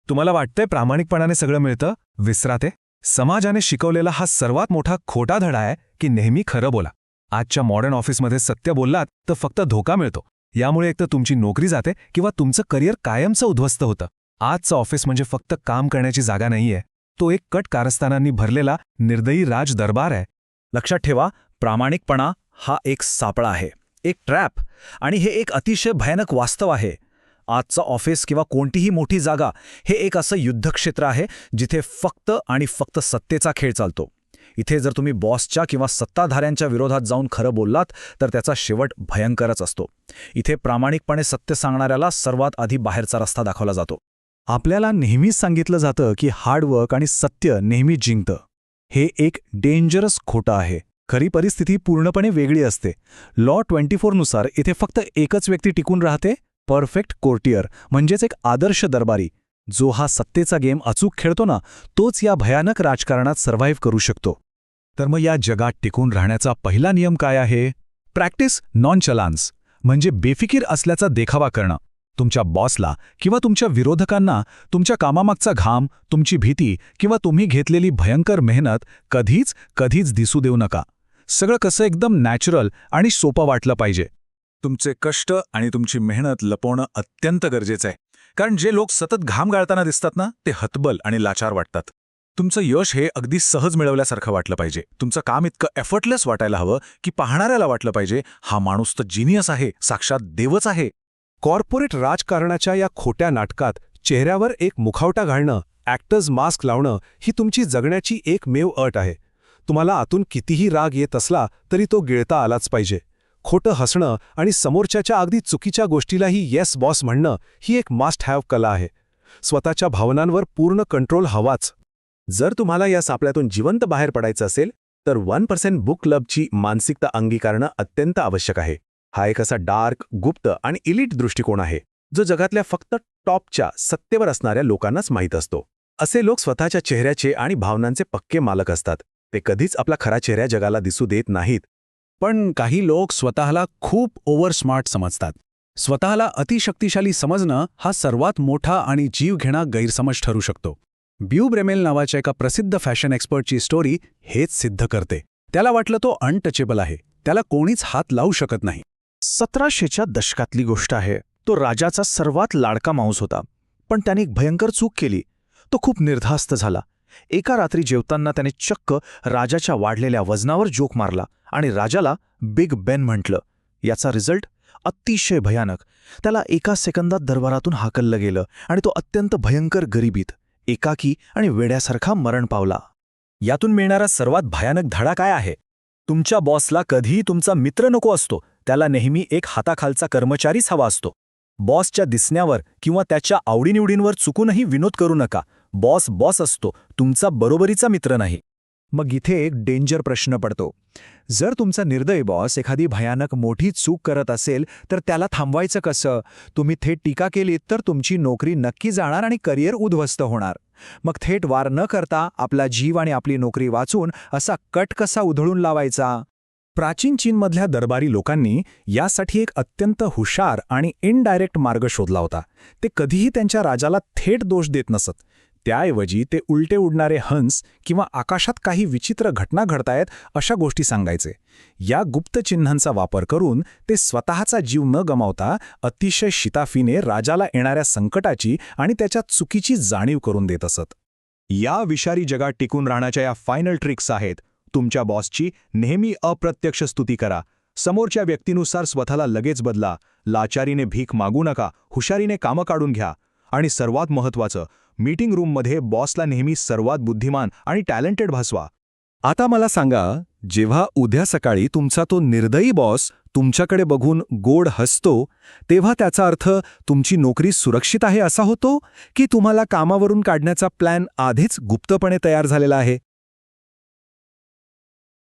तुम्हाला वाटतंय प्रामाणिकपणाने सगळं मिळतं? विसरा ते. समाजाने शिकवलेला हा सर्वात मोठा खोटा धडा आहे की नेहमी खरं बोला. आजच्या मॉडर्न ऑफिसमध्ये सत्य बोललात तर फक्त धोका मिळतो. यामुळे एकतर तुमची नोकरी जाते किंवा तुमचं करिअर कायमचं उद्ध्वस्त होतं. आजचं ऑफिस म्हणजे फक्त काम करण्याची जागा नाहीये, तो एक कट कारस्थानांनी भरलेला निर्दयी राज दरबार आहे. लक्षात ठेवा, प्रामाणिकपणा हा एक सापळा आहे, एक ट्रॅप, आणि हे एक अतिशय भयानक वास्तव आहे. आजचं ऑफिस किंवा कोणतीही मोठी जागा हे एक असं युद्धक्षेत्र आहे जिथे फक्त आणि फक्त सत्तेचा खेळ चालतो. इथे जर तुम्ही बॉसच्या किंवा सत्ताधाऱ्यांच्या विरोधात जाऊन खरं बोललात तर त्याचा शेवट भयंकरच असतो. इथे प्रामाणिकपणे सत्य सांगणाऱ्याला सर्वात आधी बाहेरचा रस्ता दाखवला जातो. आपल्याला नेहमीच सांगितलं जातं की हार्डवर्क आणि सत्य नेहमी जिंकतं. हे एक डेंजरस खोटं आहे. खरी परिस्थिती पूर्णपणे वेगळी असते. लॉ 24 नुसार इथे फक्त एकच व्यक्ती टिकून राहते, परफेक्ट कोर्टियर, म्हणजेच एक आदर्श दरबारी. जो हा सत्तेचा गेम अचूक खेळतो ना, तोच या भयानक राजकारणात सर्व्हाइव्ह करू शकतो. तर मग या जगात टिकून राहण्याचा पहिला नियम काय आहे? प्रॅक्टिस नॉनचलान्स, म्हणजे बेफिकीर असल्याचा देखावा करणं. तुमच्या बॉसला किंवा तुमच्या विरोधकांना तुमच्या कामामागचा घाम, तुमची भीती किंवा तुम्ही घेतलेली भयंकर मेहनत कधीच दिसू देऊ नका. सगळं कसं एकदम नॅचरल आणि सोपं वाटलं पाहिजे. तुमचे कष्ट आणि तुमची मेहनत लपवणं अत्यंत गरजेचं आहे. कारण जे लोक सतत घाम गाळताना दिसतात ना, ते हतबल आणि लाचार वाटतात. तुमचं यश हे अगदी सहज मिळवल्यासारखं वाटलं पाहिजे. तुमचं काम इतकं एफर्टलेस वाटायला हवं की पाहणाऱ्याला वाटलं पाहिजे, हा माणूस तर जिनियस आहे, साक्षात देवच आहे. कॉर्पोरेट राजकारणाच्या या खोट्या नाटकात चेहऱ्यावर एक मुखवटा घालणं, ॲक्टर्स मास्क लावणं ही तुमची जगण्याची एकमेव अट आहे. तुम्हाला आतून कितीही राग येत असला तरी तो गिळता आलाच पाहिजे. खोटं हसणं आणि समोरच्याच्या अगदी चुकीच्या गोष्टीलाही येस बॉस म्हणणं ही एक मस्ट हॅव कला आहे. स्वतःच्या भावनांवर पूर्ण कंट्रोल हवाच. जर तुम्हाला या सापळ्यातून जिवंत बाहेर पडायचं असेल तर 1% बुक क्लबची मानसिकता अंगीकारणं अत्यंत आवश्यक आहे. हा एक असा डार्क, गुप्त आणि इलिट दृष्टिकोन आहे जो जगातल्या फक्त टॉपच्या सत्तेवर असणाऱ्या लोकांनाच माहीत असतो. असे लोक स्वतःच्या चेहऱ्याचे आणि भावनांचे पक्के मालक असतात. ते कधीच आपला खरा चेहरा जगाला दिसू देत नाहीत. पण काही लोक स्वतःला खूप ओव्हर स्मार्ट समजतात. स्वतःला अतिशक्तिशाली समजणं हा सर्वात मोठा आणि जीवघेणा गैरसमज ठरू शकतो. ब्यू ब्रेमेल नावाच्या एका प्रसिद्ध फॅशन एक्सपर्टची स्टोरी हेच सिद्ध करते. त्याला वाटलं तो अनटचेबल आहे, त्याला कोणीच हात लावू शकत नाही. 1700च्या दशकातली गोष्ट आहे. तो राजाचा सर्वात लाडका माणूस होता. पण त्याने एक भयंकर चूक केली. तो खूप निर्धास्त झाला. एका रात्री जेवताना त्याने चक्क राजाच्या वाढलेल्या वजनावर जोक मारला आणि राजाला बिग बेन म्हटलं. याचा रिझल्ट अतिशय भयानक. त्याला एका सेकंदात दरबारातून हाकललं गेलं आणि तो अत्यंत भयंकर गरिबीत, एकाकी आणि वेड्यासारखा मरण पावला. यातून मिळणारा सर्वात भयानक धडा काय आहे? तुमच्या बॉसला कधीही तुमचा मित्र नको असतो, त्याला नेहमी एक हाताखालचा कर्मचारीच हवा असतो. बॉसच्या दिसण्यावर किंवा त्याच्या आवडीनिवडींवर चुकूनही विनोद करू नका. बॉस असतो, तुमचा बरोबरीचा मित्र नाही. मग इथे एक डेंजर प्रश्न पडतो. जर तुमचा निर्दयी बॉस एखादी भयानक मोठी चूक करत असेल तर त्याला थांबवायचं कसं? तुम्ही थेट टीका केलीत तर तुमची नोकरी नक्की जाणार आणि करिअर उद्ध्वस्त होणार. मग थेट वार न करता आपला जीव आणि आपली नोकरी वाचून असा कट कसा उधळून लावायचा? प्राचीन चीनमधल्या दरबारी लोकांनी यासाठी एक अत्यंत हुशार आणि इनडायरेक्ट मार्ग शोधला होता. ते कधीही त्यांच्या राजाला थेट दोष देत नसत. त्याऐवजी ते उलटे उडणारे हंस किंवा आकाशात काही विचित्र घटना घडतायत अशा गोष्टी सांगायचे. या गुप्त चिन्हांचा वापर करून ते स्वतःचा जीव न गमावता अतिशय शिताफीने राजाला येणाऱ्या संकटाची आणि त्याच्या चुकीची जाणीव करून देत असत. या विषारी जगात टिकून राहण्याच्या या फायनल ट्रिक्स आहेत. तुमच्या बॉसची नेहमी अप्रत्यक्ष स्तुती करा. समोरच्या व्यक्तीनुसार स्वतःला लगेच बदला. लाचारीने भीक मागू नका, हुशारीने कामं काढून घ्या. आणि सर्वात महत्त्वाचं, मीटिंग रूममध्ये बॉसला नेहमी सर्वात बुद्धिमान आणि टॅलेंटेड भासवा. आता मला सांगा, जेव्हा उद्या सकाळी तुमचा तो निर्दयी बॉस तुमच्याकडे बघून गोड हसतो, तेव्हा त्याचा अर्थ तुमची नोकरी सुरक्षित आहे असा होतो की तुम्हाला कामावरून काढण्याचा प्लॅन आधीच गुप्तपणे तयार झालेला आहे?